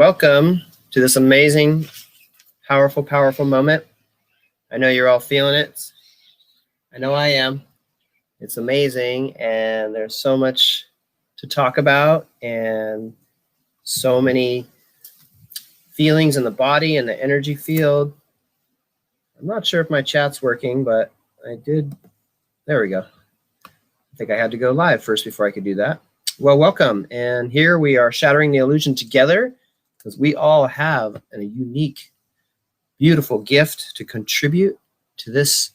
Welcome to this amazing, powerful, powerful moment. I know you're all feeling it. I know I am. It's amazing, and there's so much to talk about and so many feelings in the body and the energy field. I'm not sure if my chat's working, but I did. There we go. I think I had to go live first before I could do that. Well, welcome. And here we are shattering the illusion together, because we all have a unique, beautiful gift to contribute to this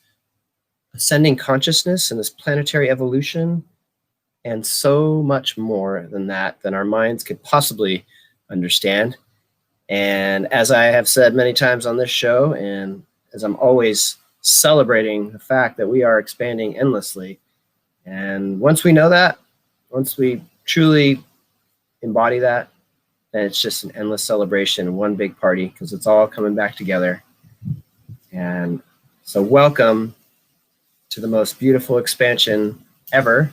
ascending consciousness and this planetary evolution, and so much more than that, than our minds could possibly understand. And as I have said many times on this show, and as I'm always celebrating the fact that we are expanding endlessly, and once we know that, once we truly embody that, then it's just an endless celebration, one big party, because it's all coming back together. And so welcome to the most beautiful expansion ever.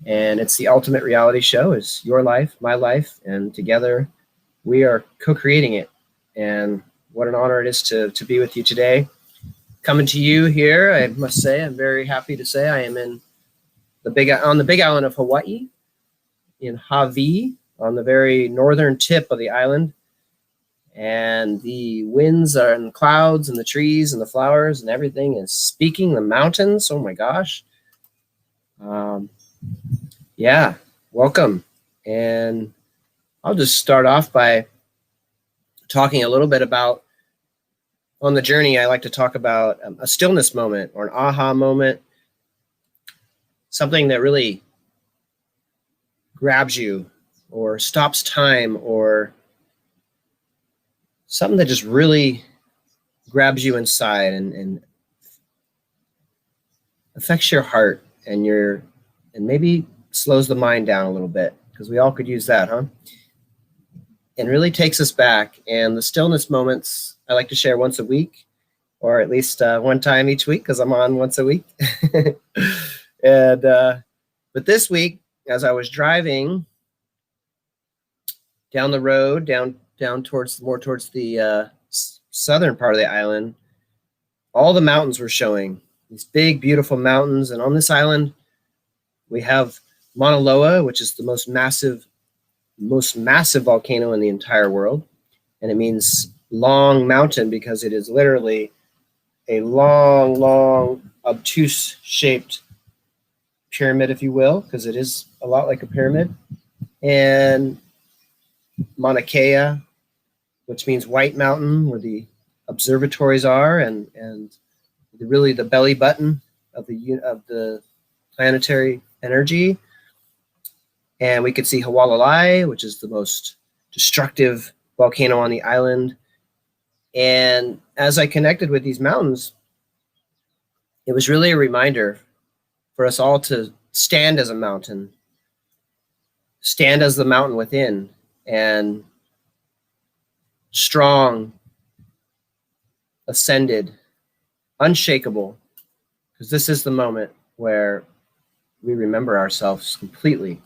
And it's the ultimate reality show. It's your life, my life, and together we are co-creating it. And what an honor it is to be with you today. Coming to you here, I must say, I'm very happy to say I am on the big island of Hawaii, in Hawaii, on the very northern tip of the island. And the winds are in the clouds and the trees and the flowers and everything is speaking. The mountains, oh my gosh. Yeah, welcome. And I'll just start off by talking a little bit about, on the journey, I like to talk about a stillness moment or an aha moment, something that really grabs you or stops time, or something that just really grabs you inside and affects your heart and maybe slows the mind down a little bit, because we all could use that, huh? And really takes us back. And the stillness moments I like to share once a week, or at least one time each week, because I'm on once a week. And but this week, as I was driving down the road, down towards the southern part of the island, all the mountains were showing, these big, beautiful mountains. And on this island, we have Mauna Loa, which is the most massive volcano in the entire world. And it means long mountain because it is literally a long, obtuse shaped pyramid, if you will, because it is a lot like a pyramid. And Mauna Kea, which means white mountain, where the observatories are, and really the belly button of the planetary energy. And we could see Hawalalae, which is the most destructive volcano on the island. And as I connected with these mountains, it was really a reminder for us all to stand as a mountain, stand as the mountain within, and strong, ascended, unshakable, because this is the moment where we remember ourselves completely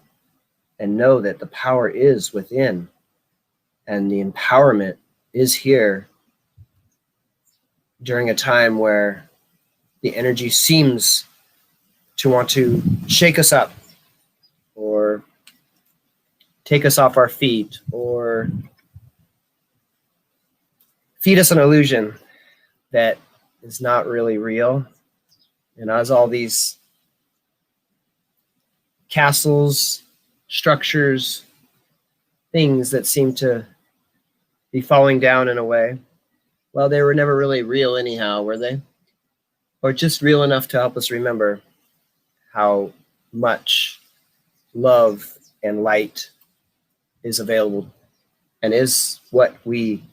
and know that the power is within and the empowerment is here during a time where the energy seems to want to shake us up or take us off our feet or feed us an illusion that is not really real. And as all these castles, structures, things that seem to be falling down in a way, well, they were never really real anyhow, were they? Or just real enough to help us remember how much love and light is available and is what we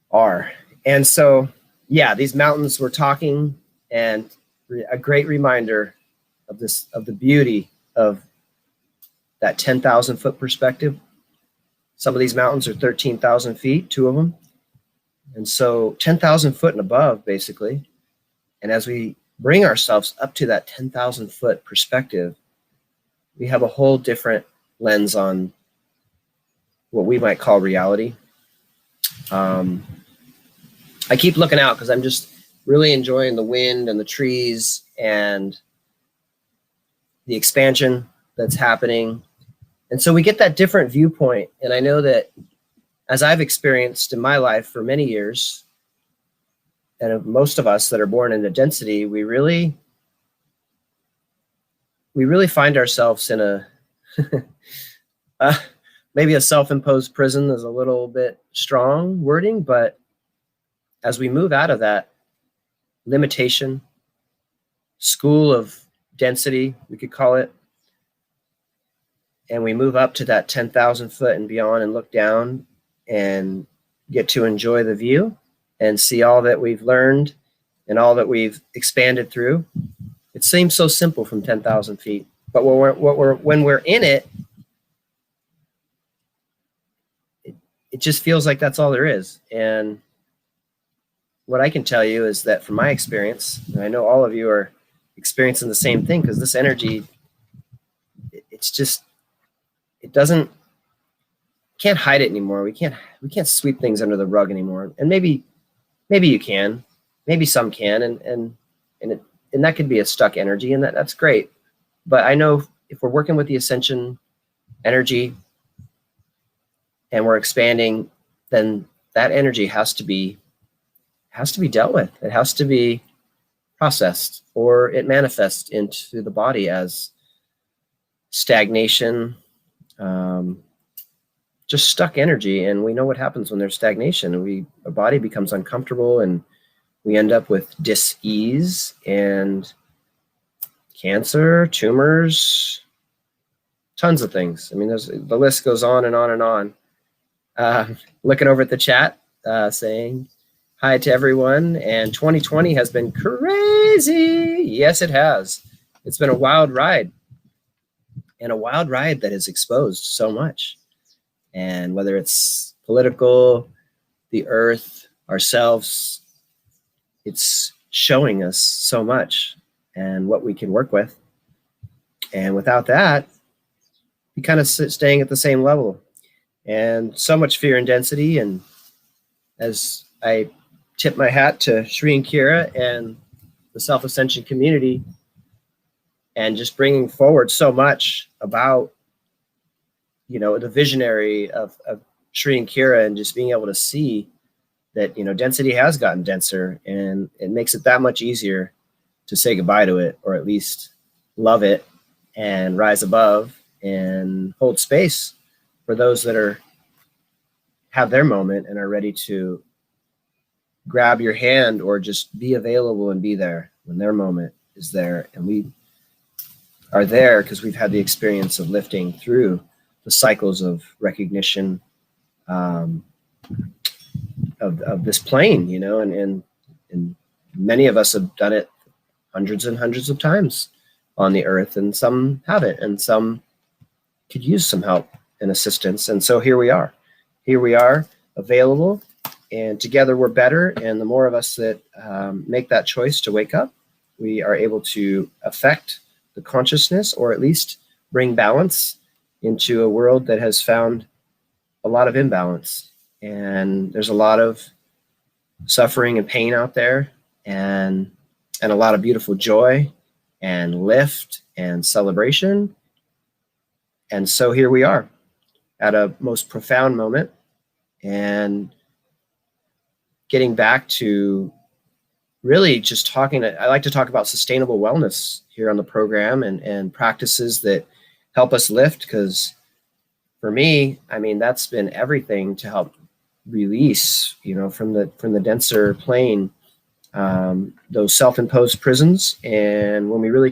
are. And so, yeah, these mountains were talking, and a great reminder of the beauty of that 10,000 foot perspective. Some of these mountains are 13,000 feet, two of them. And so 10,000 foot and above, basically. And as we bring ourselves up to that 10,000 foot perspective, we have a whole different lens on what we might call reality. I keep looking out because I'm just really enjoying the wind and the trees and the expansion that's happening. And so we get that different viewpoint. And I know that as I've experienced in my life for many years, and most of us that are born into density, we really find ourselves in a maybe a self-imposed prison is a little bit strong wording, but as we move out of that limitation, school of density, we could call it, and we move up to that 10,000 foot and beyond and look down and get to enjoy the view and see all that we've learned and all that we've expanded through. It seems so simple from 10,000 feet, but when we're in it, it just feels like that's all there is. And what I can tell you is that from my experience, and I know all of you are experiencing the same thing, because this energy, can't hide it anymore. We can't sweep things under the rug anymore. And maybe you can, maybe some can, and that could be a stuck energy, and that's great. But I know if we're working with the ascension energy and we're expanding, then that energy has to be dealt with. It has to be processed, or it manifests into the body as stagnation, just stuck energy. And we know what happens when there's stagnation. Our body becomes uncomfortable, and we end up with dis-ease and cancer, tumors, tons of things. I mean, the list goes on and on and on. Looking over at the chat, saying hi to everyone. And 2020 has been crazy. Yes, it has. It's been a wild ride, and a wild ride that has exposed so much. And whether it's political, the earth, ourselves, it's showing us so much and what we can work with. And without that, we kind of staying at the same level. And so much fear and density. And as I tip my hat to Sri and Kira and the self-ascension community, and just bringing forward so much about, the visionary of Sri and Kira, and just being able to see that, density has gotten denser, and it makes it that much easier to say goodbye to it, or at least love it and rise above and hold space for those that have their moment and are ready to grab your hand or just be available and be there when their moment is there. And we are there because we've had the experience of lifting through the cycles of recognition of this plane, and many of us have done it hundreds and hundreds of times on the earth, and some haven't, and some could use some help and assistance. And so here we are available, and together we're better. And the more of us that make that choice to wake up, we are able to affect the consciousness, or at least bring balance into a world that has found a lot of imbalance. And there's a lot of suffering and pain out there, and a lot of beautiful joy and lift and celebration. And so here we are at a most profound moment, and getting back to really just talking. I like to talk about sustainable wellness here on the program, and practices that help us lift, because for me, I mean, that's been everything to help release, from the denser plane, those self-imposed prisons. And when we really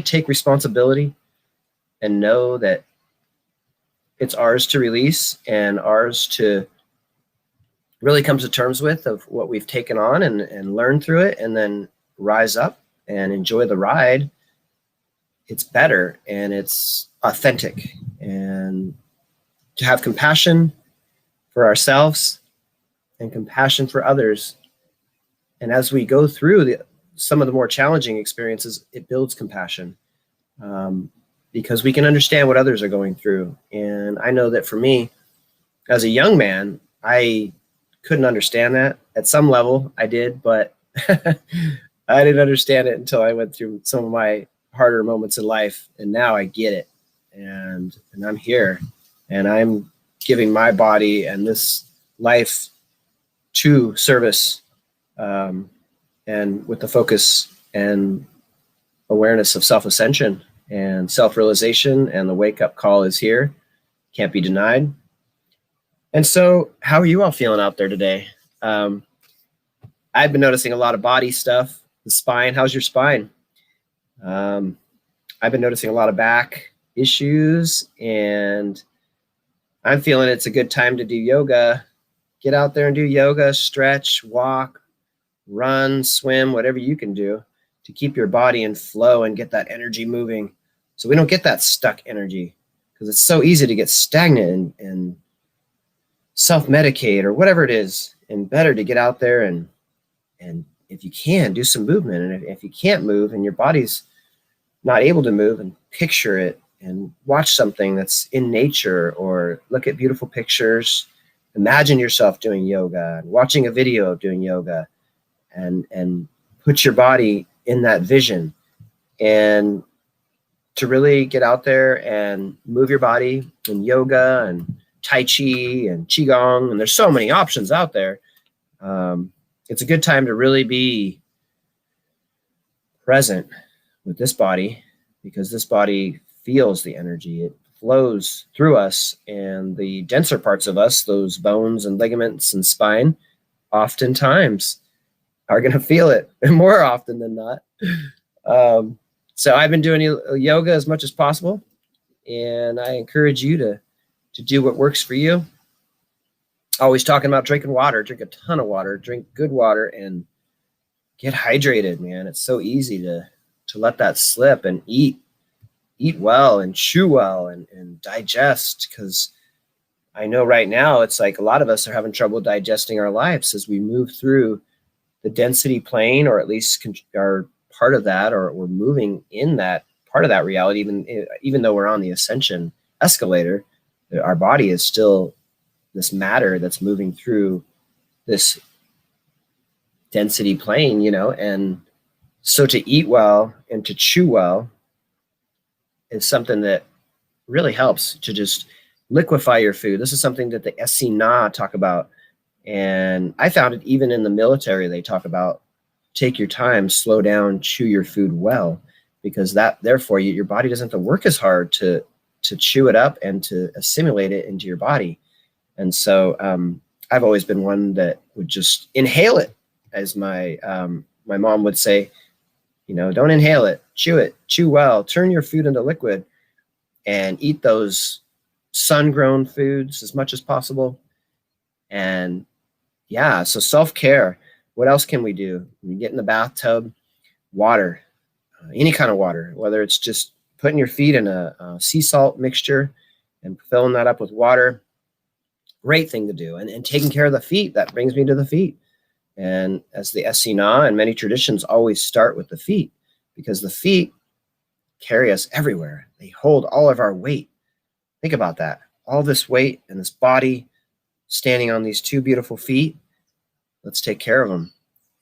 take responsibility and know that it's ours to release and ours to really come to terms with of what we've taken on, and learn through it, and then rise up and enjoy the ride, it's better and it's authentic. And to have compassion for ourselves and compassion for others. And as we go through some of the more challenging experiences, it builds compassion. because we can understand what others are going through. And I know that for me, as a young man, I couldn't understand that. At some level, I did, but I didn't understand it until I went through some of my harder moments in life. And now I get it. And I'm here, and I'm giving my body and this life to service, and with the focus and awareness of self-ascension and self-realization, and the wake-up call is here. Can't be denied. And so how are you all feeling out there today? I've been noticing a lot of body stuff. The spine, how's your spine? I've been noticing a lot of back issues, and I'm feeling it's a good time to do yoga. Get out there and do yoga, stretch, walk, run, swim, whatever you can do to keep your body in flow and get that energy moving, so we don't get that stuck energy, because it's so easy to get stagnant and self-medicate or whatever it is, and better to get out there and if you can, do some movement. And if you can't move and your body's not able to move, and picture it and watch something that's in nature, or look at beautiful pictures. Imagine yourself doing yoga and watching a video of doing yoga, and put your body in that vision, and to really get out there and move your body in yoga and Tai Chi and Qigong. And there's so many options out there. It's a good time to really be present with this body, because this body feels the energy. It flows through us, and the denser parts of us, those bones and ligaments and spine, oftentimes are going to feel it more often than not. So I've been doing yoga as much as possible, and I encourage you to do what works for you. Always talking about drinking water. Drink a ton of water. Drink good water and get hydrated, man. It's so easy to let that slip, and eat well and chew well and digest, because I know right now it's like a lot of us are having trouble digesting our lives as we move through the density plane, or at least are part of that, or we're moving in that part of that reality. Even though we're on the ascension escalator, our body is still this matter that's moving through this density plane, and so to eat well and to chew well is something that really helps to just liquefy your food. This is something that the SC talk about. And I found it even in the military, they talk about take your time, slow down, chew your food well, because therefore your body doesn't have to work as hard to chew it up and to assimilate it into your body. And so I've always been one that would just inhale it, as my mom would say, don't inhale it, chew well, turn your food into liquid, and eat those sun-grown foods as much as possible. And yeah, so self-care. What else can we do? We get in the bathtub, water, any kind of water, whether it's just putting your feet in a sea salt mixture and filling that up with water. Great thing to do. And taking care of the feet. That brings me to the feet. And as the SC and many traditions always start with the feet, because the feet carry us everywhere. They hold all of our weight. Think about that. All this weight and this body standing on these two beautiful feet. Let's take care of them.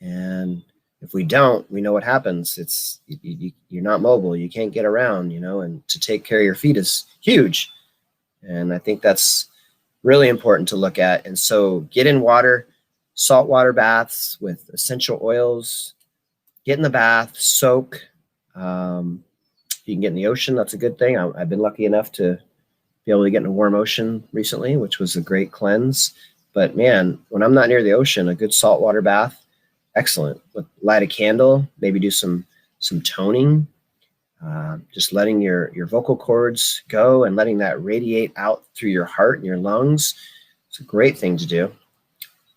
And if we don't, we know what happens. It's you're not mobile. You can't get around, and to take care of your feet is huge. And I think that's really important to look at. And so get in water, saltwater baths with essential oils. Get in the bath, soak. If you can get in the ocean, that's a good thing. I've been lucky enough to be able to get in a warm ocean recently, which was a great cleanse. But man, when I'm not near the ocean, a good saltwater bath, excellent. Light a candle, maybe do some toning, just letting your vocal cords go and letting that radiate out through your heart and your lungs. It's a great thing to do.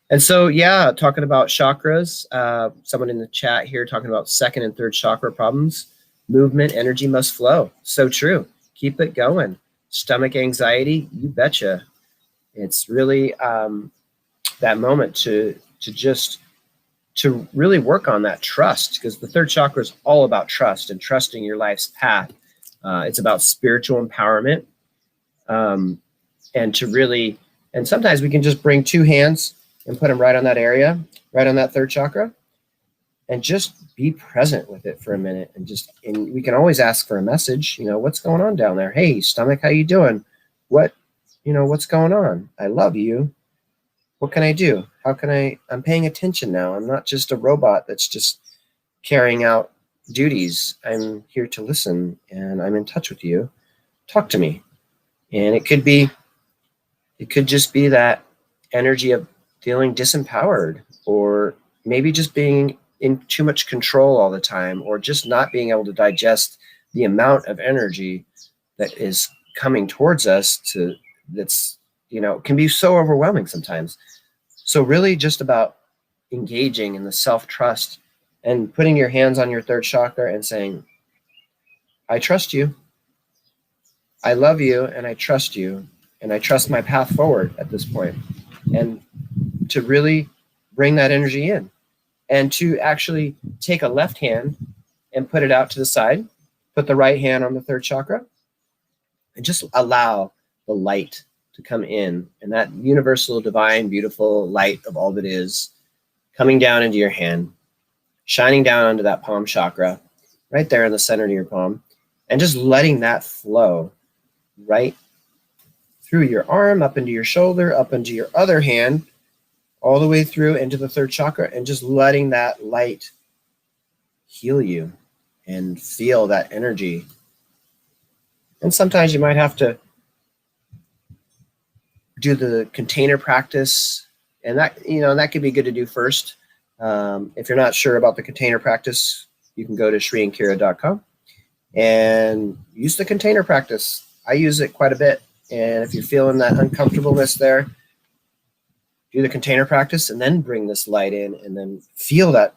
And so, yeah, talking about chakras, someone in the chat here talking about second and third chakra problems. Movement, energy must flow. So true. Keep it going. Stomach anxiety, you betcha. It's really that moment to really work on that trust, because the third chakra is all about trust and trusting your life's path. It's about spiritual empowerment. And sometimes we can just bring two hands and put them right on that area, right on that third chakra, and just be present with it for a minute. And we can always ask for a message, what's going on down there? Hey, stomach, how you doing? What's going on? I love you. What can I do? I'm paying attention now. I'm not just a robot that's just carrying out duties. I'm here to listen, and I'm in touch with you. Talk to me. And it could just be that energy of feeling disempowered, or maybe just being in too much control all the time, or just not being able to digest the amount of energy that is coming towards us can be so overwhelming sometimes. So really just about engaging in the self-trust and putting your hands on your third chakra and saying, I trust you. I love you, and I trust you, and I trust my path forward at this point. And to really bring that energy in, and to actually take a left hand and put it out to the side, put the right hand on the third chakra, and just allow the light to come in, and that universal, divine, beautiful light of all that is coming down into your hand, shining down onto that palm chakra, right there in the center of your palm, and just letting that flow right through your arm, up into your shoulder, up into your other hand, all the way through into the third chakra, and just letting that light heal you and feel that energy. And sometimes you might have to do the container practice, and that could be good to do first. If you're not sure about the container practice, you can go to shriankira.com and use the container practice. I use it quite a bit. And if you're feeling that uncomfortableness there, do the container practice and then bring this light in, and then fill that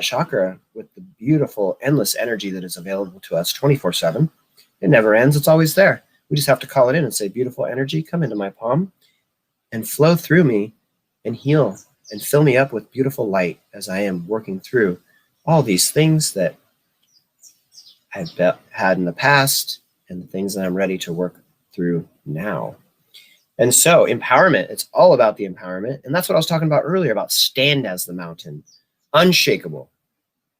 chakra with the beautiful, endless energy that is available to us 24/7. It never ends. It's always there. We just have to call it in and say, beautiful energy, come into my palm and flow through me and heal and fill me up with beautiful light as I am working through all these things that I've had in the past and the things that I'm ready to work through now. And so empowerment, it's all about the empowerment. And that's what I was talking about earlier, about stand as the mountain, unshakable.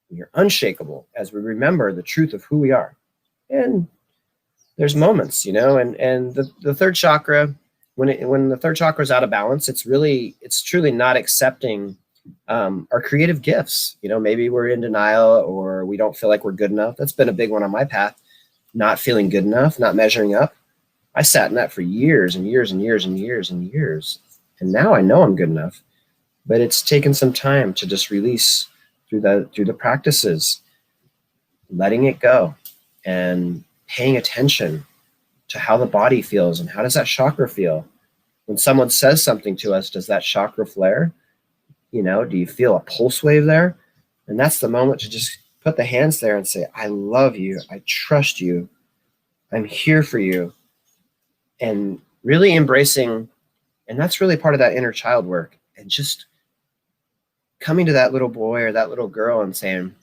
You're unshakable as we remember the truth of who we are. And there's moments, and the third chakra, when the third chakra is out of balance, it's truly not accepting our creative gifts. Maybe we're in denial, or we don't feel like we're good enough. That's been a big one on my path. Not feeling good enough, not measuring up. I sat in that for years and years and years and years and years. And now I know I'm good enough, but it's taken some time to just release through the practices, letting it go and paying attention to how the body feels and how does that chakra feel. When someone says something to us, does that chakra flare? Do you feel a pulse wave there? And that's the moment to just put the hands there and say, I love you. I trust you. I'm here for you. And really embracing, and that's really part of that inner child work, and just coming to that little boy or that little girl and saying,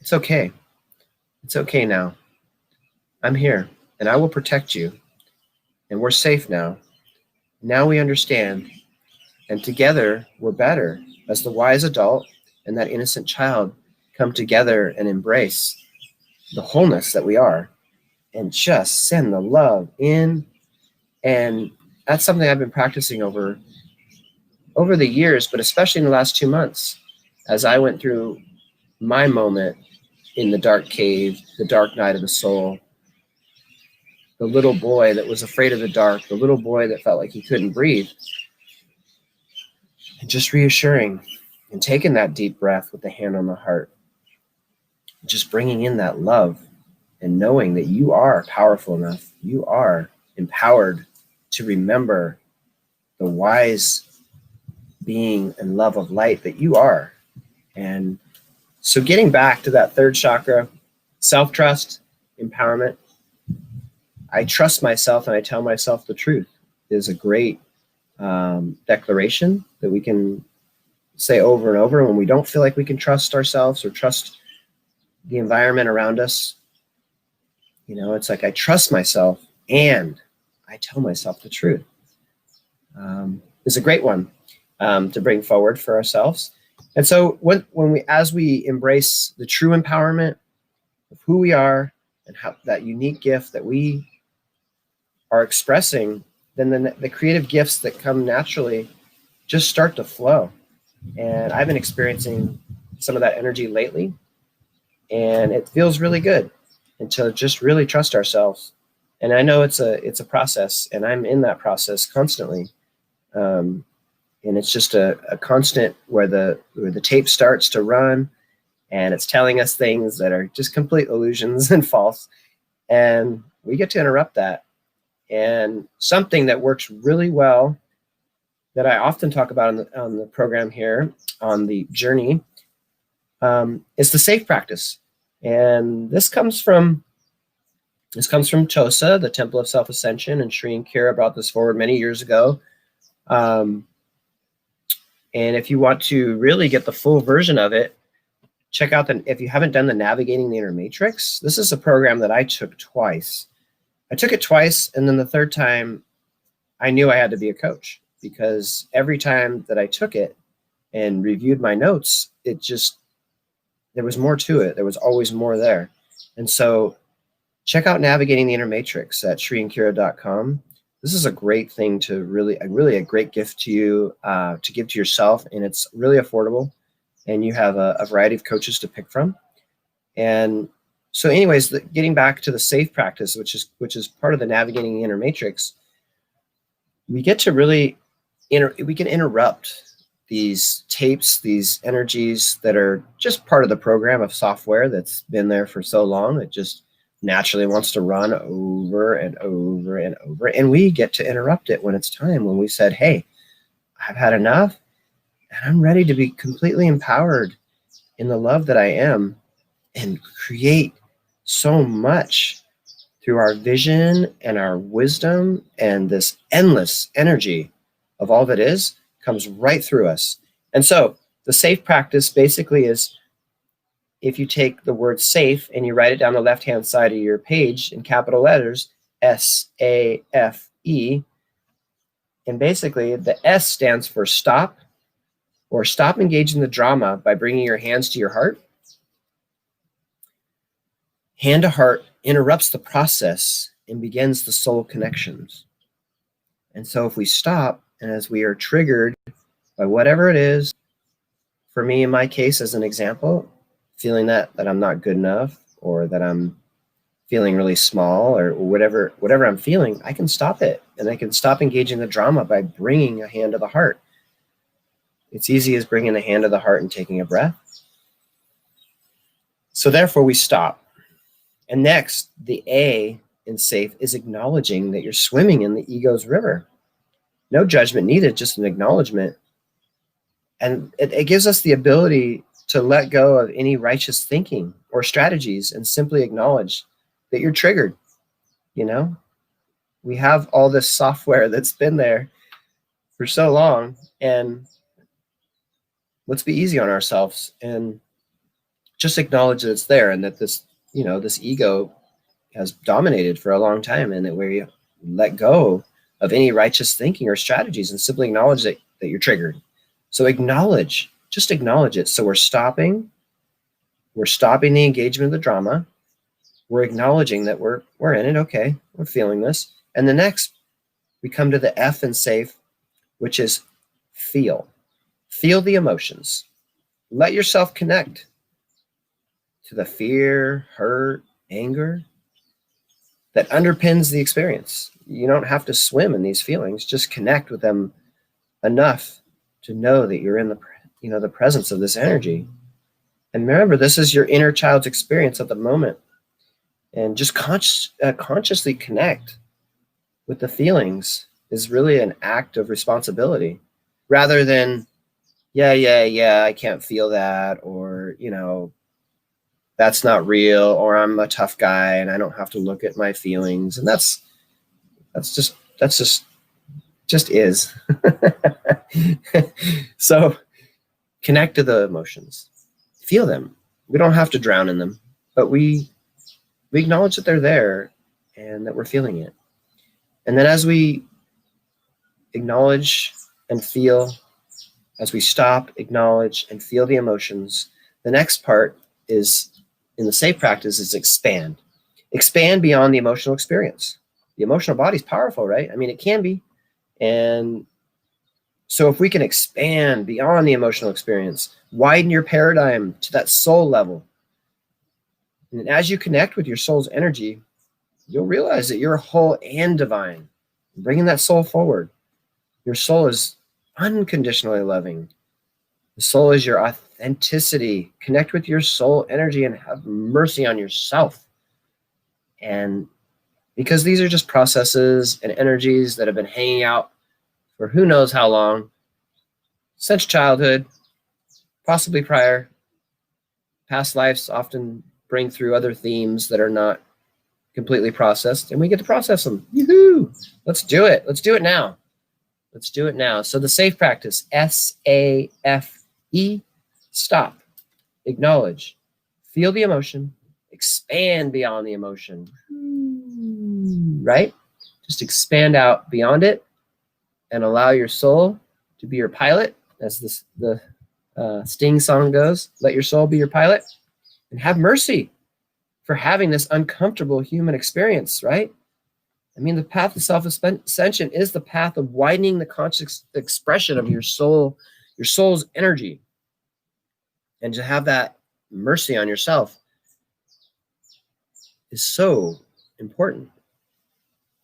it's okay. It's okay now. I'm here and I will protect you. And we're safe now. Now we understand. And together we're better as the wise adult and that innocent child come together and embrace the wholeness that we are and just send the love in. And that's something I've been practicing over the years, but especially in the last 2 months, as I went through my moment in the dark cave, the dark night of the soul, the little boy that was afraid of the dark, the little boy that felt like he couldn't breathe, and just reassuring and taking that deep breath with the hand on the heart, just bringing in that love and knowing that you are powerful enough, you are empowered to remember the wise being and love of light that you are. And so getting back to that third chakra, self-trust, empowerment, I trust myself and I tell myself the truth is a great declaration that we can say over and over when we don't feel like we can trust ourselves or trust the environment around us. It's like I trust myself and I tell myself the truth. Is a great one to bring forward for ourselves. And so as we embrace the true empowerment of who we are and how that unique gift that we are expressing, then the creative gifts that come naturally just start to flow. And I've been experiencing some of that energy lately, and it feels really good. And to just really trust ourselves. And I know it's a process, and I'm in that process constantly. And it's just a constant where the tape starts to run, and it's telling us things that are just complete illusions and false. And we get to interrupt that. And something that works really well that I often talk about on the program here, on the journey, is the safe practice. And this comes from TOSA, the Temple of Self-Ascension, and Sri and Kira brought this forward many years ago. And if you want to really get the full version of it, check out if you haven't done the Navigating the Inner Matrix, this is a program that I took twice. I took it twice, and then the third time, I knew I had to be a coach, because every time that I took it and reviewed my notes, there was more to it. There was always more there. And so check out Navigating the Inner Matrix at shriandkira.com. This is a great thing to really a great gift to you, to give to yourself. And it's really affordable. And you have a variety of coaches to pick from. And so anyways, getting back to the safe practice, which is part of the Navigating the Inner Matrix, we get to really, we can interrupt these tapes, these energies that are just part of the program of software that's been there for so long. It just naturally wants to run over and over and over. And we get to interrupt it when it's time, when we said, hey, I've had enough and I'm ready to be completely empowered in the love that I am and create so much through our vision and our wisdom, and this endless energy of all that is comes right through us. And so the safe practice basically is, if you take the word safe and you write it down the left-hand side of your page in capital letters, S-A-F-E, and basically the S stands for stop, or stop engaging the drama by bringing your hands to your heart. Hand to heart interrupts the process and begins the soul connections. And so if we stop, and as we are triggered by whatever it is, for me, in my case, as an example, feeling that I'm not good enough, or that I'm feeling really small, or whatever I'm feeling, I can stop it. And I can stop engaging the drama by bringing a hand to the heart. It's easy as bringing a hand to the heart and taking a breath. So therefore we stop. And next, the A in safe is acknowledging that you're swimming in the ego's river. No judgment needed, just an acknowledgement. And it gives us the ability to let go of any righteous thinking or strategies and simply acknowledge that you're triggered. We have all this software that's been there for so long, and let's be easy on ourselves and just acknowledge that it's there, and that this ego has dominated for a long time, and that we let go of any righteous thinking or strategies and simply acknowledge that you're triggered. So just acknowledge it. So we're stopping the engagement of the drama. We're acknowledging that we're in it. Okay, we're feeling this. And the next, we come to the F in safe, which is feel. Feel the emotions. Let yourself connect to the fear, hurt, anger that underpins the experience. You don't have to swim in these feelings. Just connect with them enough to know that you're in the presence of this energy. And remember, this is your inner child's experience at the moment. And just consciously connect with the feelings is really an act of responsibility, rather than, I can't feel that, or, that's not real, or I'm a tough guy and I don't have to look at my feelings. And that's just is. So connect to the emotions, feel them. We don't have to drown in them, but we we acknowledge that they're there and that we're feeling it. And then as we acknowledge and feel, as we stop, acknowledge, and feel the emotions, the next part is, in the safe practice, is expand. Expand beyond the emotional experience. The emotional body is powerful, right? I mean, it can be. And so if we can expand beyond the emotional experience, widen your paradigm to that soul level, and as you connect with your soul's energy, you'll realize that you're whole and divine, bringing that soul forward. Your soul is unconditionally loving. The soul is your authenticity. Connect with your soul energy and have mercy on yourself. And because these are just processes and energies that have been hanging out for who knows how long, since childhood, possibly prior. Past lives often bring through other themes that are not completely processed, and we get to process them. Yoo-hoo! Let's do it. Let's do it now. Let's do it now. So the safe practice, SAFE, stop, acknowledge, feel the emotion, expand beyond the emotion, right? Just expand out beyond it and allow your soul to be your pilot, as the Sting song goes. Let your soul be your pilot, and have mercy for having this uncomfortable human experience, right? I mean, the path of self-ascension is the path of widening the conscious expression of your soul, your soul's energy. And to have that mercy on yourself is so important.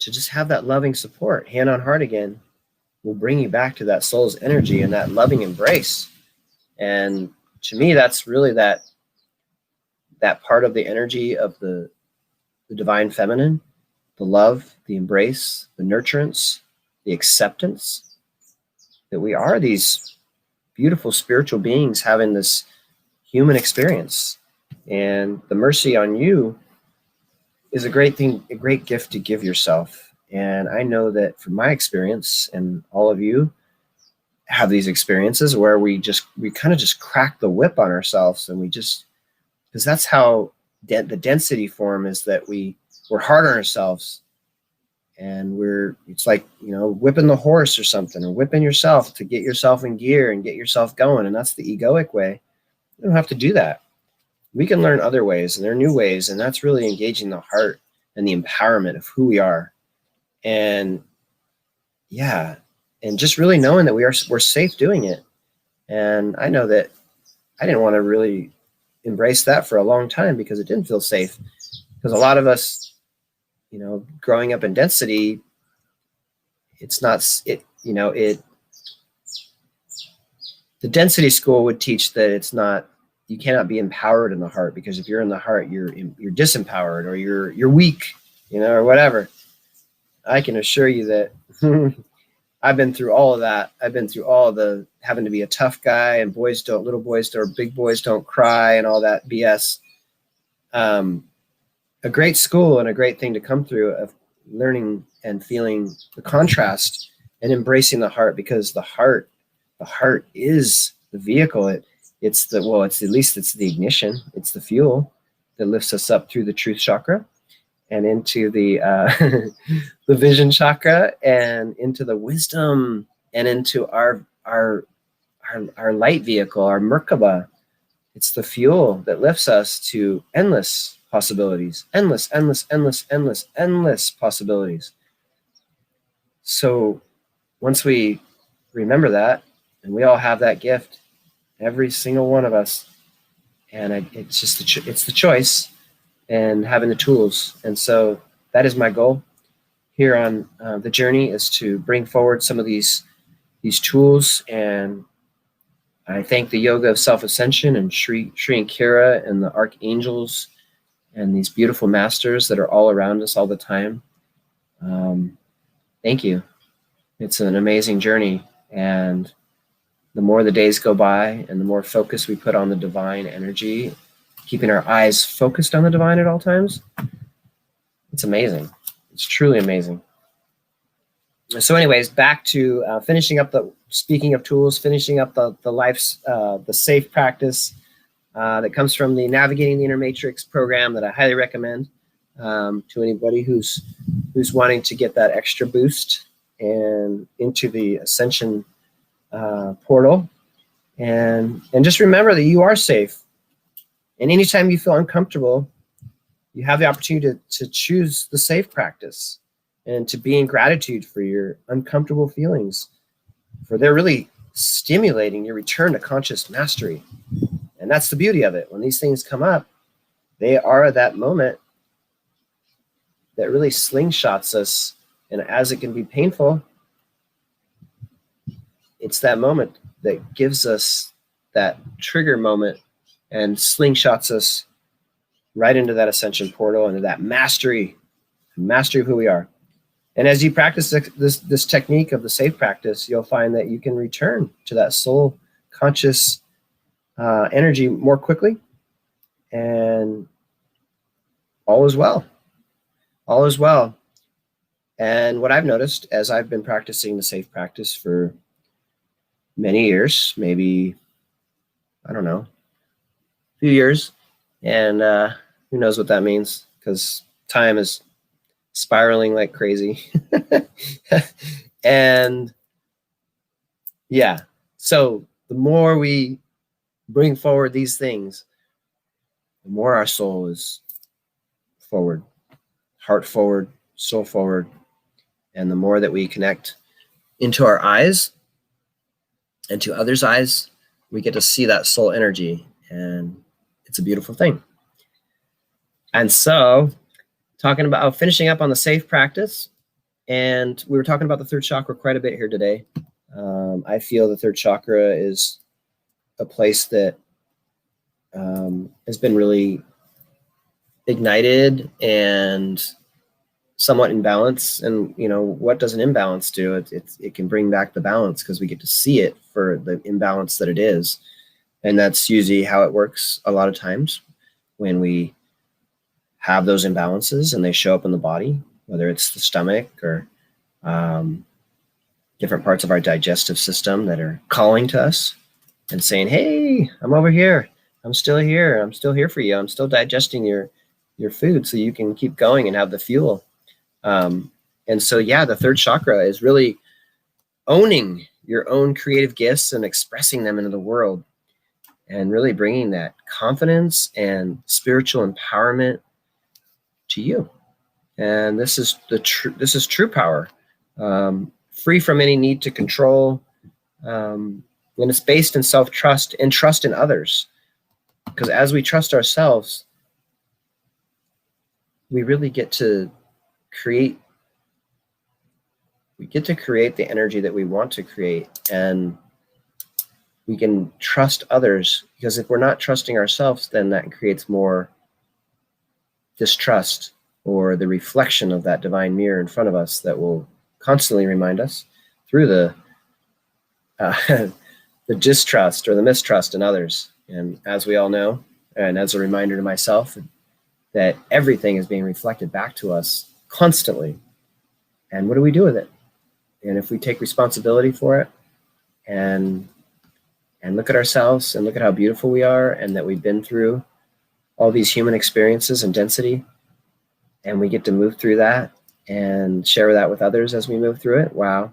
To just have that loving support, hand on heart again, will bring you back to that soul's energy and that loving embrace. And to me, that's really that part of the energy of the divine feminine, the love, the embrace, the nurturance, the acceptance, that we are these beautiful spiritual beings having this human experience. And the mercy on you is a great thing, a great gift to give yourself. And I know that from my experience, and all of you have these experiences where we kind of just crack the whip on ourselves, and because that's how the density form is, that we're hard on ourselves, and it's like, whipping the horse or something, or whipping yourself to get yourself in gear and get yourself going. And that's the egoic way. You don't have to do that. We can learn other ways, and there are new ways, and that's really engaging the heart and the empowerment of who we are. And and just really knowing that we're safe doing it. And I know that I didn't want to really embrace that for a long time because it didn't feel safe. Because a lot of us, growing up in density, the density school would teach that you cannot be empowered in the heart, because if you're in the heart, you're disempowered, or you're weak, or whatever. I can assure you that I've been through all of that. I've been through all of the having to be a tough guy, and little boys don't, big boys don't cry, and all that BS. A great school and a great thing to come through of learning and feeling the contrast and embracing the heart, because the heart is the vehicle. It's the ignition. It's the fuel that lifts us up through the Truth Chakra and into the the Vision Chakra and into the wisdom and into our light vehicle, our Merkaba. It's the fuel that lifts us to endless possibilities, endless possibilities. So once we remember that, and we all have that gift, every single one of us, and it's the choice and having the tools. And so that is my goal here on the journey, is to bring forward some of these tools. And I thank the yoga of self-ascension and Sri and Kira and the archangels and these beautiful masters that are all around us all the time. Thank you. It's an amazing journey. And the more the days go by and the more focus we put on the divine energy, keeping our eyes focused on the divine at all times, it's amazing. It's truly amazing. So anyways, back to speaking of tools, finishing up the life's, the safe practice that comes from the Navigating the Inner Matrix program that I highly recommend. to anybody who's wanting to get that extra boost and into the ascension portal. And just remember that you are safe. And anytime you feel uncomfortable, you have the opportunity to choose the safe practice and to be in gratitude for your uncomfortable feelings, for they're really stimulating your return to conscious mastery. And that's the beauty of it. When these things come up, they are that moment that really slingshots us. And as it can be painful, it's that moment that gives us that trigger moment and slingshots us right into that ascension portal, into that mastery of who we are. And as you practice this technique of the safe practice, you'll find that you can return to that soul conscious energy more quickly, and all is well. All is well. And what I've noticed as I've been practicing the safe practice for many years, maybe, I don't know, a few years, and who knows what that means, because time is spiraling like crazy. And yeah, so the more we bring forward these things, the more our soul is forward, heart forward, soul forward. And the more that we connect into our eyes and to others' eyes, we get to see that soul energy, and it's a beautiful thing. And so, finishing up on the safe practice, and we were talking about the third chakra quite a bit here today. I feel the third chakra is a place that has been really ignited and somewhat in balance. And what does an imbalance do? It can bring back the balance, because we get to see it for the imbalance that it is. And that's usually how it works a lot of times when we have those imbalances and they show up in the body, whether it's the stomach or different parts of our digestive system that are calling to us and saying, hey, I'm over here. I'm still here. I'm still here for you. I'm still digesting your food so you can keep going and have the fuel. And so, yeah, the third chakra is really owning your own creative gifts and expressing them into the world, and really bringing that confidence and spiritual empowerment to you. And this is true power, free from any need to control, and it's based in self-trust and trust in others. Because as we trust ourselves, we really get to create the energy that we want to create, and we can trust others, because if we're not trusting ourselves, then that creates more distrust, or the reflection of that divine mirror in front of us that will constantly remind us through the distrust or the mistrust in others. And as we all know, and as a reminder to myself, that everything is being reflected back to us constantly. And what do we do with it? And if we take responsibility for it and look at ourselves and look at how beautiful we are, and that we've been through all these human experiences and density, and we get to move through that and share that with others as we move through it. Wow.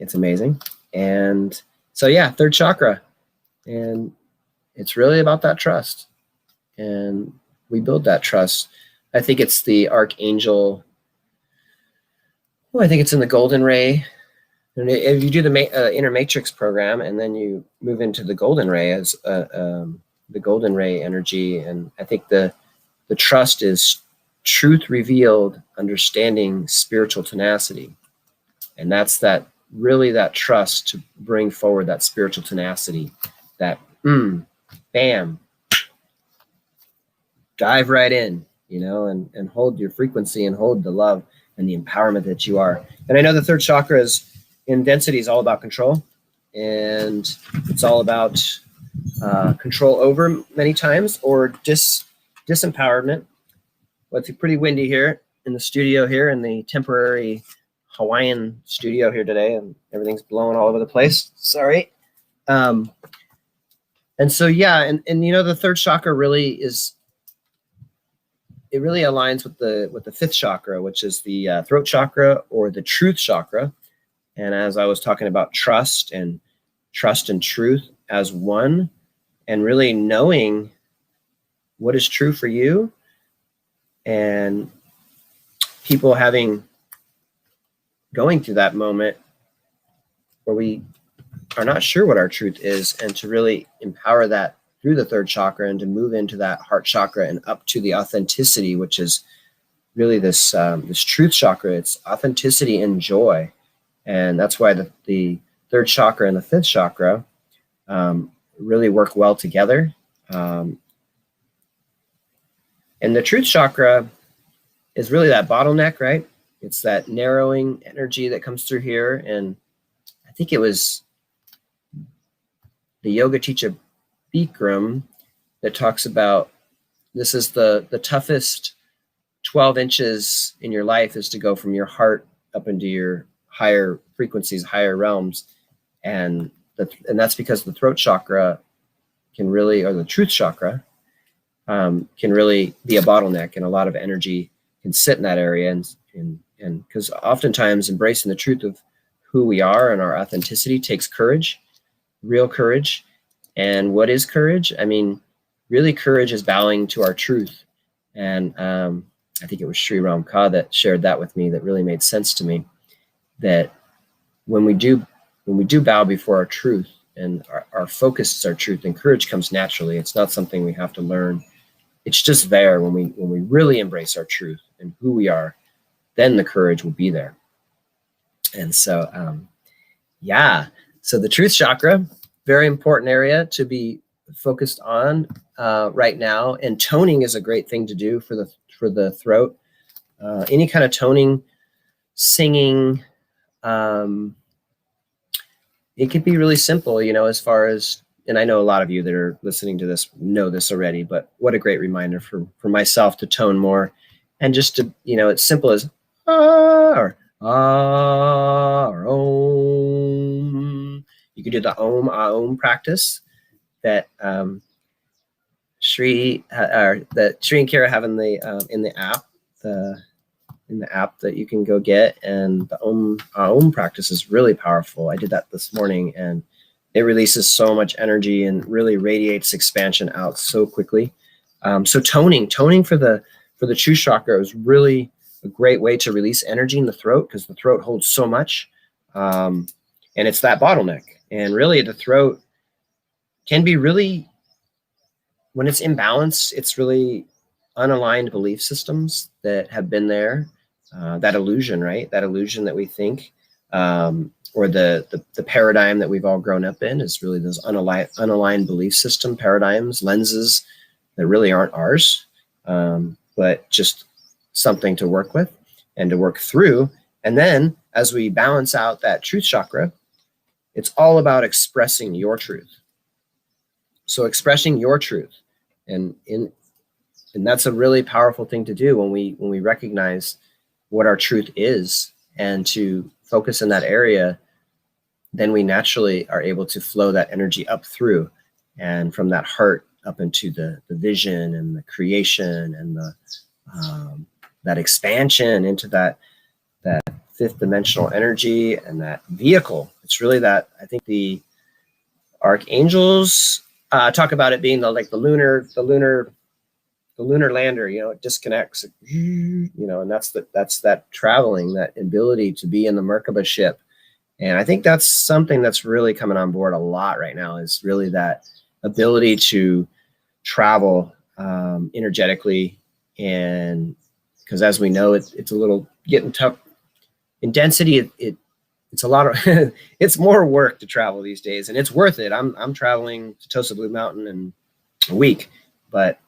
It's amazing. And so, yeah, third chakra. And it's really about that trust. And we build that trust. I think it's the archangel. Well, I think it's in the golden ray. And if you do the inner matrix program, and then you move into the golden ray as the golden ray energy, and I think the trust is truth revealed, understanding, spiritual tenacity, and that's that trust to bring forward that spiritual tenacity, that bam, dive right in, and hold your frequency and hold the love and the empowerment that you are. And I know the third chakra in density is all about control, and it's all about control over many times, or disempowerment. Well, it's pretty windy here in the studio here, in the temporary Hawaiian studio here today, and everything's blowing all over the place. Sorry. And so, yeah, and the third chakra really is it really aligns with the fifth chakra, which is the throat chakra or the truth chakra. And as I was talking about trust and truth as one, and really knowing what is true for you, and people going through that moment where we are not sure what our truth is, and to really empower that through the third chakra and to move into that heart chakra and up to the authenticity, which is really this truth chakra. It's authenticity and joy. And that's why the third chakra and the fifth chakra really work well together. And the truth chakra is really that bottleneck, right? It's that narrowing energy that comes through here. And I think it was the yoga teacher Bikram that talks about this is the toughest 12 inches in your life is to go from your heart up into your higher frequencies, higher realms. And that's because the throat chakra can really, or the truth chakra, can really be a bottleneck, and a lot of energy can sit in that area. And because oftentimes embracing the truth of who we are and our authenticity takes courage, real courage. And what is courage? I mean, really courage is bowing to our truth. And I think it was Sri Ram Ka that shared that with me, that really made sense to me, that when we do bow before our truth and our focus is our truth, and courage comes naturally. It's not something we have to learn. It's just there when we really embrace our truth and who we are, then the courage will be there. And so, so the truth chakra, very important area to be focused on right now. And toning is a great thing to do for the throat. Any kind of toning, singing, it could be really simple, as far as, and I know a lot of you that are listening to this know this already, but what a great reminder for myself to tone more, and just to, it's simple as or om. You could do the om practice that Sri and Kara have in the app that you can go get. And the om practice is really powerful. I did that this morning, and it releases so much energy and really radiates expansion out so quickly. So toning for the truth chakra is really a great way to release energy in the throat, because the throat holds so much, and it's that bottleneck. And really, the throat can be really, when it's imbalanced, it's really unaligned belief systems that have been there. That illusion, right? That illusion that we think, or the paradigm that we've all grown up in, is really those unaligned belief system paradigms, lenses that really aren't ours, but just something to work with and to work through. And then as we balance out that truth chakra, it's all about expressing your truth. So expressing your truth, and that's a really powerful thing to do when we recognize what our truth is, and to focus in that area, then we naturally are able to flow that energy up through, and from that heart up into the vision and the creation and the that expansion into that fifth dimensional energy and that vehicle. It's really that, I think the archangels talk about it being the lunar lander. It disconnects, and that's that traveling, that ability to be in the Merkaba ship. And I think that's something that's really coming on board a lot right now, is really that ability to travel energetically. And because, as we know, it's a little getting tough in density. It's a lot of it's more work to travel these days, and it's worth it. I'm traveling to Tosa Blue Mountain in a week, but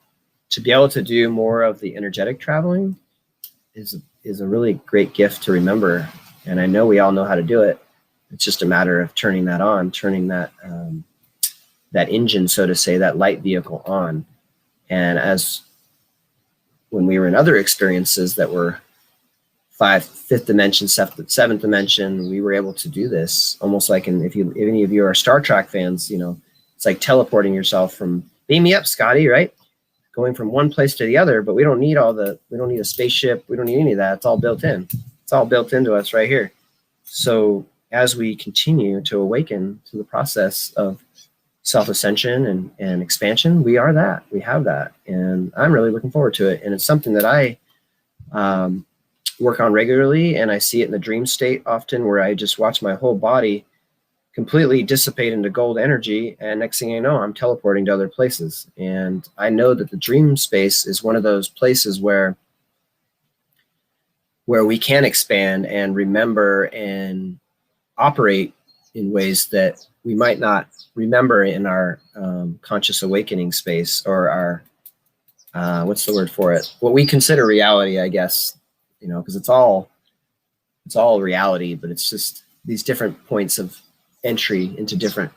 to be able to do more of the energetic traveling is a really great gift to remember. And I know we all know how to do it. It's just a matter of turning that on, turning that engine, so to say, that light vehicle on. And as when we were in other experiences that were fifth dimension, seventh dimension, we were able to do this almost like, if any of you are Star Trek fans, it's like teleporting yourself from, beam me up, Scotty, right? going from one place to the other, but we don't need a spaceship. We don't need any of that. It's all built in. It's all built into us right here. So as we continue to awaken to the process of self-ascension and expansion, we are that. We have that. And I'm really looking forward to it. And it's something that I work on regularly, and I see it in the dream state often, where I just watch my whole body completely dissipate into gold energy, and next thing I know, I'm teleporting to other places. And I know that the dream space is one of those places where we can expand and remember and operate in ways that we might not remember in our conscious awakening space, or our what's the word for it? What we consider reality, I guess, because it's all reality, but it's just these different points of entry into different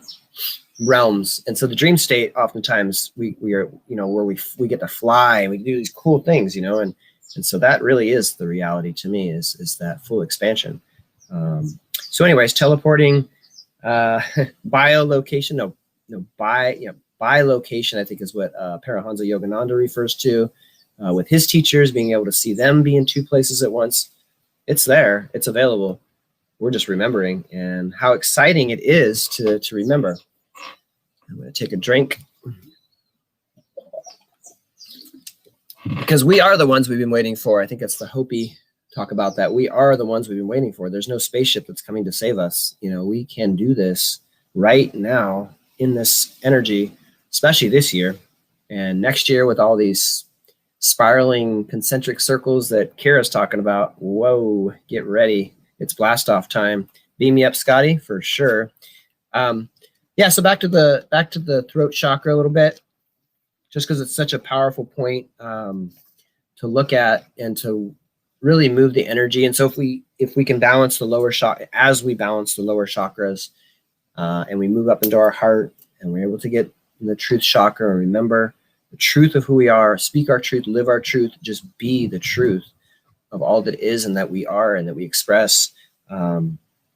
realms. And so the dream state, oftentimes we are, where we get to fly and we do these cool things, and so that really is the reality to me, is that full expansion. So anyways, teleporting, biolocation, bilocation, I think is what Paramahansa Yogananda refers to with his teachers, being able to see them be in two places at once. It's there, it's available. We're just remembering, and how exciting it is to remember. I'm going to take a drink, because we are the ones we've been waiting for. I think it's the Hopi talk about that. We are the ones we've been waiting for. There's no spaceship that's coming to save us. We can do this right now in this energy, especially this year and next year, with all these spiraling concentric circles that Kira's talking about. Whoa, get ready. It's blast off time. Beam me up, Scotty, for sure. So back to the throat chakra a little bit, just because it's such a powerful point to look at and to really move the energy. And so if we can balance the lower chakra, as we balance the lower chakras, and we move up into our heart, and we're able to get in the truth chakra and remember the truth of who we are, speak our truth, live our truth, just be the truth of all that is and that we are and that we express,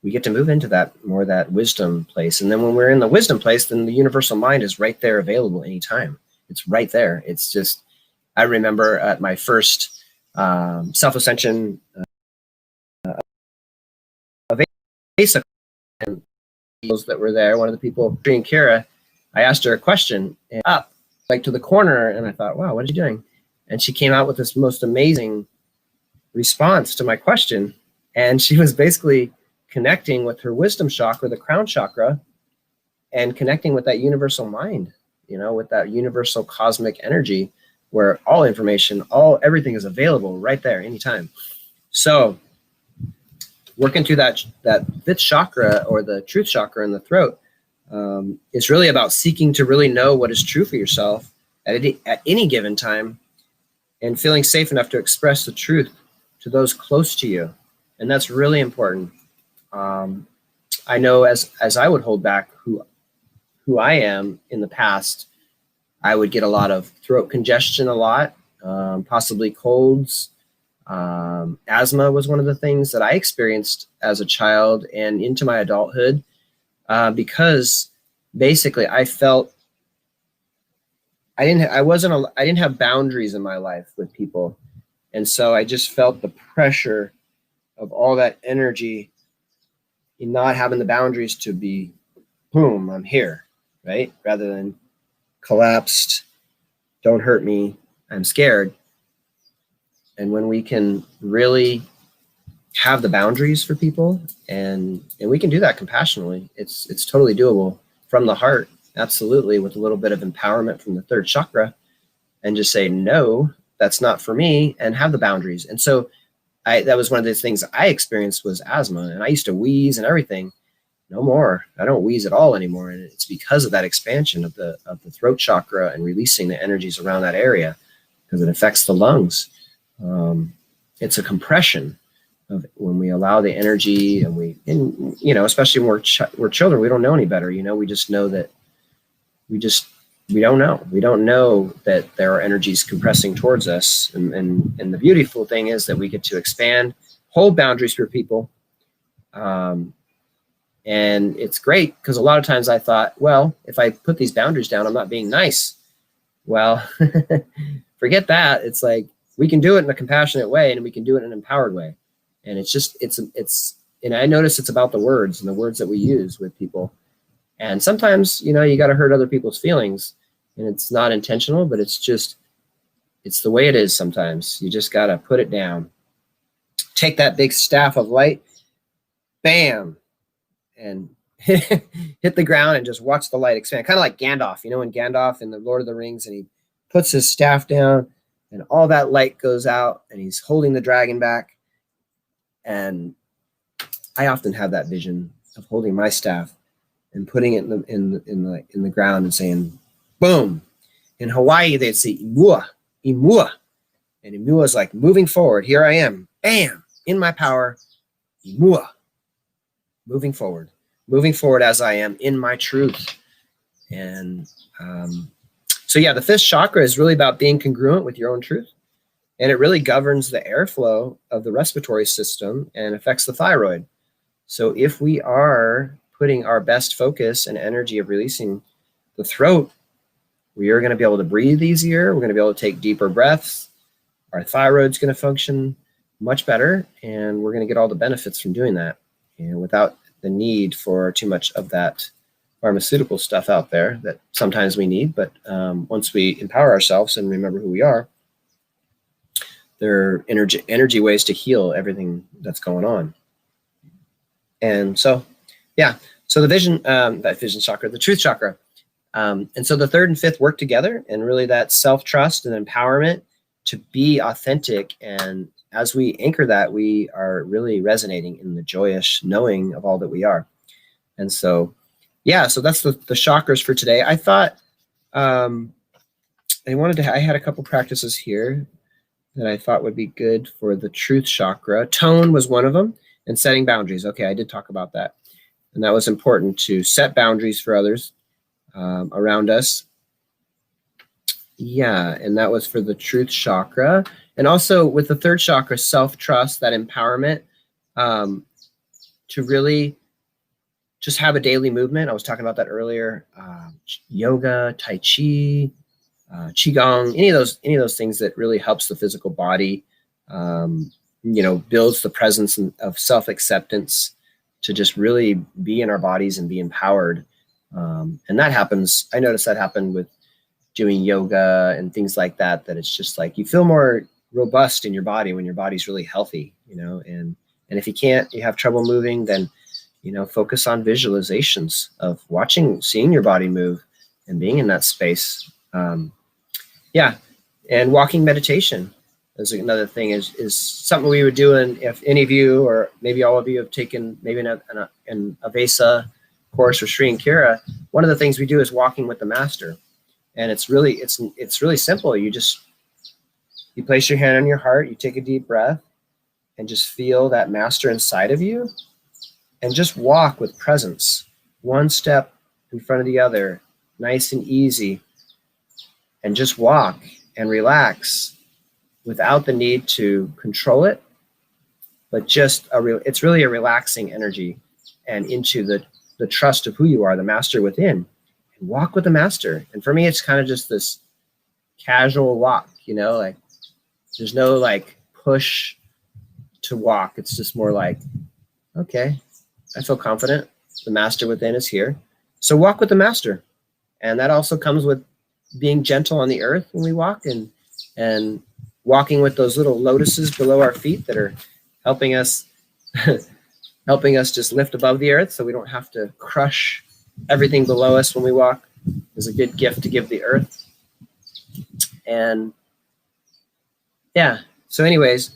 we get to move into that wisdom place. And then when we're in the wisdom place, then the universal mind is right there, available anytime. It's right there. It's just, I remember at my first self-ascension and those that were there, one of the people, Kira, I asked her a question, and up like to the corner, and I thought, wow, what are you doing? And she came out with this most amazing response to my question. And she was basically connecting with her wisdom chakra, the crown chakra, and connecting with that universal mind, with that universal cosmic energy, where all information, everything is available right there anytime. So working through that fifth chakra, or the truth chakra in the throat, is really about seeking to really know what is true for yourself at any given time, and feeling safe enough to express the truth to those close to you. And that's really important. I know as I would hold back who I am in the past, I would get a lot of throat congestion, possibly colds. Asthma was one of the things that I experienced as a child and into my adulthood, because basically I felt I didn't have boundaries in my life with people. And so I just felt the pressure of all that energy in not having the boundaries to be, boom, I'm here, right? Rather than collapsed, don't hurt me, I'm scared. And when we can really have the boundaries for people, and we can do that compassionately, it's totally doable from the heart, absolutely, with a little bit of empowerment from the third chakra, and just say, no, that's not for me, and have the boundaries. And so that was one of the things I experienced was asthma, and I used to wheeze and everything. No more. I don't wheeze at all anymore. And it's because of that expansion of the throat chakra and releasing the energies around that area, because it affects the lungs. It's a compression of when we allow the energy, and especially when we're children, we don't know any better. We just know that we don't know. We don't know that there are energies compressing towards us. And the beautiful thing is that we get to expand, hold boundaries for people. And it's great, because a lot of times I thought, well, if I put these boundaries down, I'm not being nice. Well, forget that. It's like, we can do it in a compassionate way, and we can do it in an empowered way. And and I notice it's about the words and the words that we use with people. And sometimes, you got to hurt other people's feelings, and it's not intentional, but it's the way it is sometimes. You just got to put it down. Take that big staff of light, bam, and hit the ground and just watch the light expand. Kind of like Gandalf, in Gandalf in the Lord of the Rings, and he puts his staff down and all that light goes out and he's holding the dragon back. And I often have that vision of holding my staff and putting it in the ground and saying, boom. In Hawaii, they'd say imua, imua. And imua is like moving forward. Here I am, bam, in my power, imua, moving forward as I am in my truth. And so yeah, the fifth chakra is really about being congruent with your own truth. And it really governs the airflow of the respiratory system and affects the thyroid. So if we are putting our best focus and energy of releasing the throat, we are going to be able to breathe easier. We're going to be able to take deeper breaths. Our thyroid's going to function much better, and we're going to get all the benefits from doing that, and without the need for too much of that pharmaceutical stuff out there that sometimes we need. But once we empower ourselves and remember who we are, there are energy ways to heal everything that's going on. And so, yeah, so the vision chakra, the truth chakra. And so the third and fifth work together, and really that self-trust and empowerment to be authentic. And as we anchor that, we are really resonating in the joyous knowing of all that we are. And so, yeah, so that's the chakras for today. I thought I had a couple practices here that I thought would be good for the truth chakra. Tone was one of them, and setting boundaries. Okay, I did talk about that. And that was important, to set boundaries for others around us. Yeah, and that was for the truth chakra. And also with the third chakra, self-trust, that empowerment, to really just have a daily movement. I was talking about that earlier. Yoga, Tai Chi, Qigong, any of those things that really helps the physical body, builds the presence of self-acceptance to just really be in our bodies and be empowered. And that happens, I noticed that happened with doing yoga and things like that, that it's just like you feel more robust in your body when your body's really healthy, and if you have trouble moving, then, focus on visualizations of seeing your body move and being in that space. Yeah. And walking meditation is another thing, is something we were doing. If any of you, or maybe all of you, have taken maybe an Avesa course or Sri and Kira, one of the things we do is walking with the master. And it's really simple. You place your hand on your heart, you take a deep breath, and just feel that master inside of you, and just walk with presence, one step in front of the other, nice and easy, and just walk and relax without the need to control it, but just it's really a relaxing energy, and into the trust of who you are, the master within, and walk with the master. And for me, it's kind of just this casual walk, like there's no like push to walk. It's just more like, okay, I feel confident. The master within is here. So walk with the master. And that also comes with being gentle on the earth when we walk, and walking with those little lotuses below our feet that are helping us just lift above the earth, so we don't have to crush everything below us when we walk. Is a good gift to give the earth. And yeah, so anyways,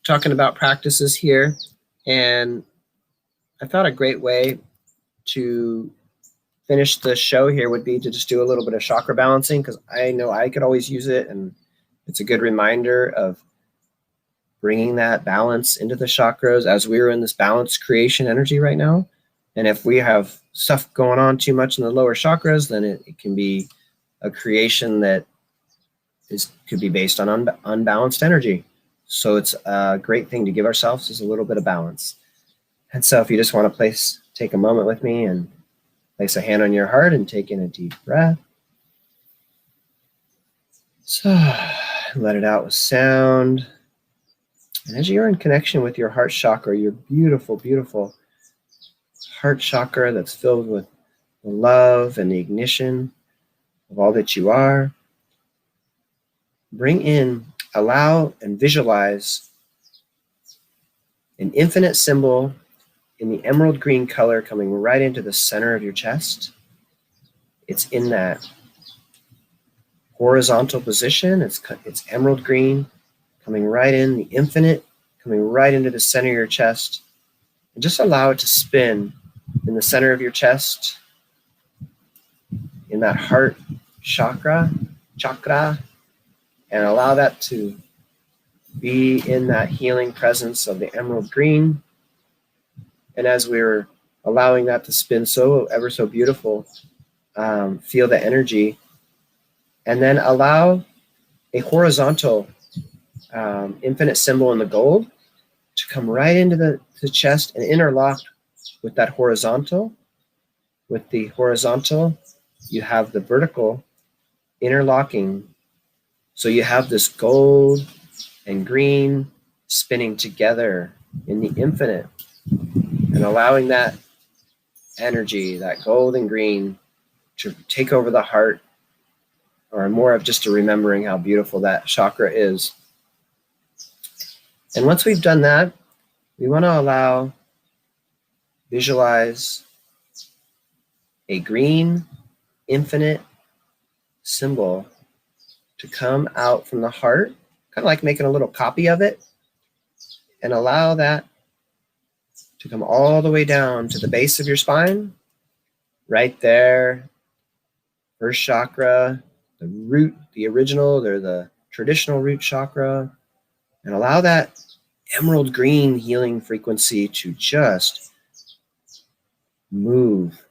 talking about practices here, and I thought a great way to finish the show here would be to just do a little bit of chakra balancing, because I know I could always use it, and it's a good reminder of bringing that balance into the chakras as we're in this balance creation energy right now. And if we have stuff going on too much in the lower chakras, then it can be a creation that could be based on unbalanced energy. So it's a great thing to give ourselves, is a little bit of balance. And so if you just want to take a moment with me and place a hand on your heart and take in a deep breath. So let it out with sound. And as you're in connection with your heart chakra, your beautiful, beautiful heart chakra that's filled with the love and the ignition of all that you are, allow and visualize an infinite symbol in the emerald green color coming right into the center of your chest. It's in that horizontal position. It's emerald green, coming right in, the infinite, coming right into the center of your chest. And just allow it to spin in the center of your chest, in that heart chakra, and allow that to be in that healing presence of the emerald green. And as we're allowing that to spin so ever so beautiful, feel the energy, and then allow a horizontal infinite symbol in the gold to come right into the chest and interlock with that horizontal. With the horizontal, you have the vertical interlocking. So you have this gold and green spinning together in the infinite, and allowing that energy, that gold and green, to take over the heart, or more of just a remembering how beautiful that chakra is. And once we've done that, we want to visualize a green infinite symbol to come out from the heart, kind of like making a little copy of it, and allow that to come all the way down to the base of your spine, right there, first chakra, the root, the original, they're the traditional root chakra, and allow that emerald green healing frequency to just move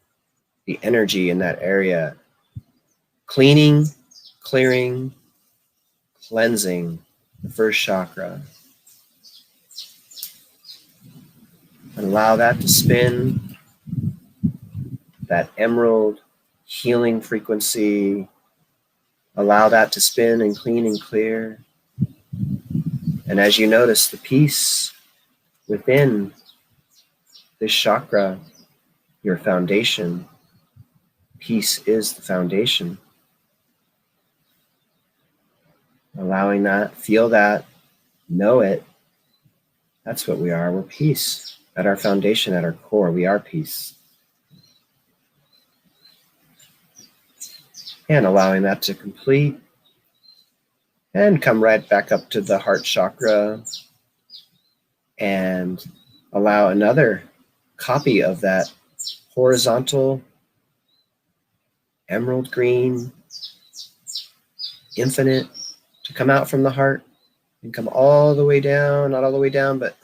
the energy in that area, cleaning, clearing, cleansing the first chakra. And allow that to spin, that emerald healing frequency. Allow that to spin and clean and clear. And as you notice the peace within this chakra, your foundation, peace is the foundation. Allowing that, feel that, know it. That's what we are. We're peace. At our foundation, at our core, we are peace. And allowing that to complete. And come right back up to the heart chakra. And allow another copy of that horizontal emerald green infinite to come out from the heart and come all the way down, not all the way down, but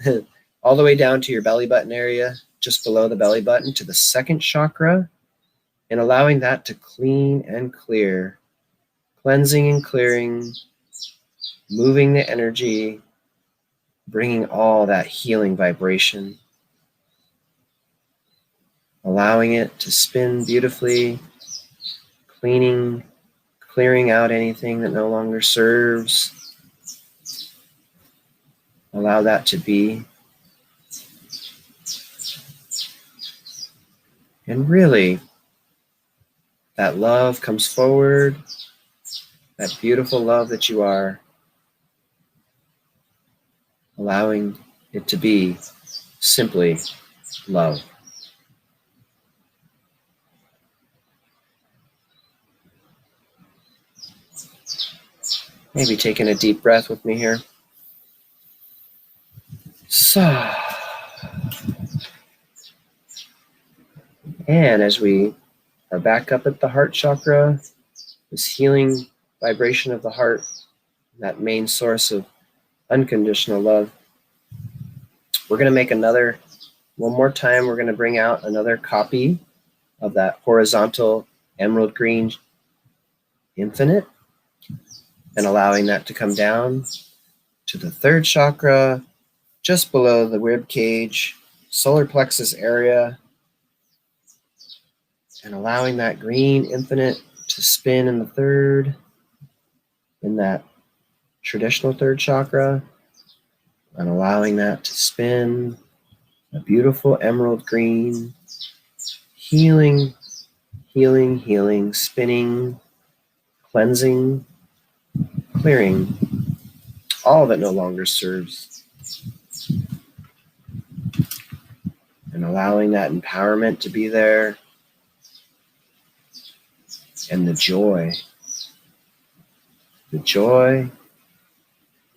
all the way down to your belly button area, just below the belly button, to the second chakra, and allowing that to clean and clear, cleansing and clearing, moving the energy, bringing all that healing vibration, allowing it to spin beautifully, cleaning, clearing out anything that no longer serves. Allow that to be. And really, that love comes forward, that beautiful love that you are, allowing it to be simply love. Maybe taking a deep breath with me here. So, and as we are back up at the heart chakra, this healing vibration of the heart, that main source of unconditional love, we're going to make one more time, we're going to bring out another copy of that horizontal emerald green infinite, and allowing that to come down to the third chakra, just below the rib cage, solar plexus area, and allowing that green infinite to spin in the third, in that traditional third chakra and allowing that to spin a beautiful emerald green, healing, healing, healing, spinning, cleansing, clearing all that no longer serves, and allowing that empowerment to be there, and the joy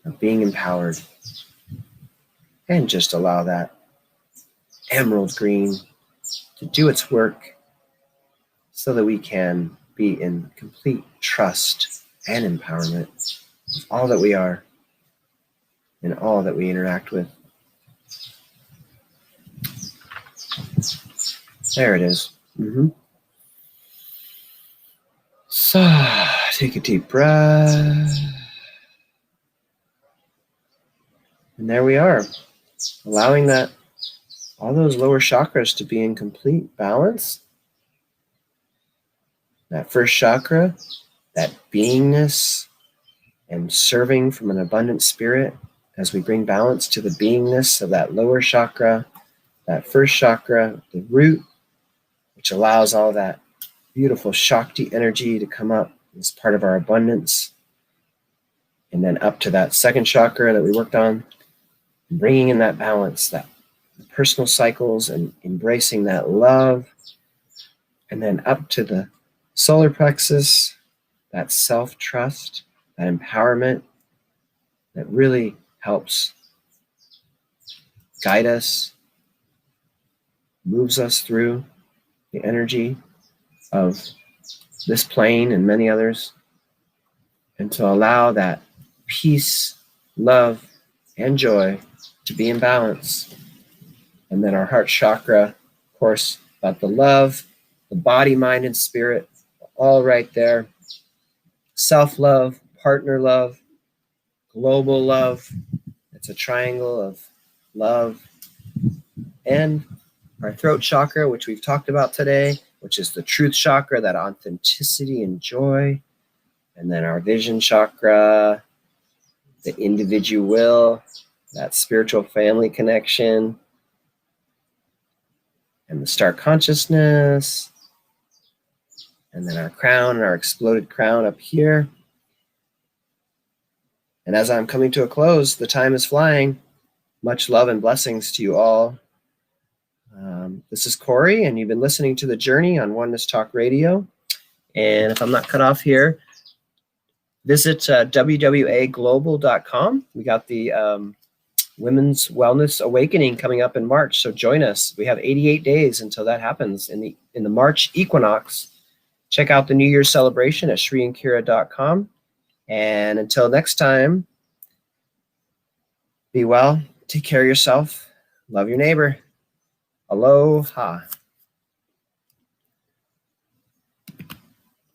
of being empowered. And just allow that emerald green to do its work so that we can be in complete trust and empowerment of all that we are and all that we interact with. There it is. So, take a deep breath. And there we are, allowing that all those lower chakras to be in complete balance. That first chakra, that beingness and serving from an abundant spirit, as we bring balance to the beingness of that lower chakra, that first chakra, the root, which allows all that beautiful Shakti energy to come up as part of our abundance. And then up to that second chakra that we worked on, bringing in that balance, that personal cycles and embracing that love. And then up to the solar plexus, that self-trust, that empowerment that really helps guide us, moves us through the energy of this plane and many others, and to allow that peace, love, and joy to be in balance. And then our heart chakra, of course, about the love, the body, mind, and spirit, all right there. Self-love, partner love, global love. It's a triangle of love. And our throat chakra, which we've talked about today, which is the truth chakra, that authenticity and joy. And then our vision chakra, the individual will, that spiritual family connection, and the star consciousness, and then our crown and our exploded crown up here. And as I'm coming to a close, the time is flying. Much love and blessings to you all. This is Corey, and you've been listening to The Journey on Oneness Talk Radio. And if I'm not cut off here, visit wwaglobal.com. We got the Women's Wellness Awakening coming up in March, so join us. We have 88 days until that happens in the March equinox. Check out the New Year's celebration at shriankira.com. And until next time, be well, take care of yourself, love your neighbor. Aloha.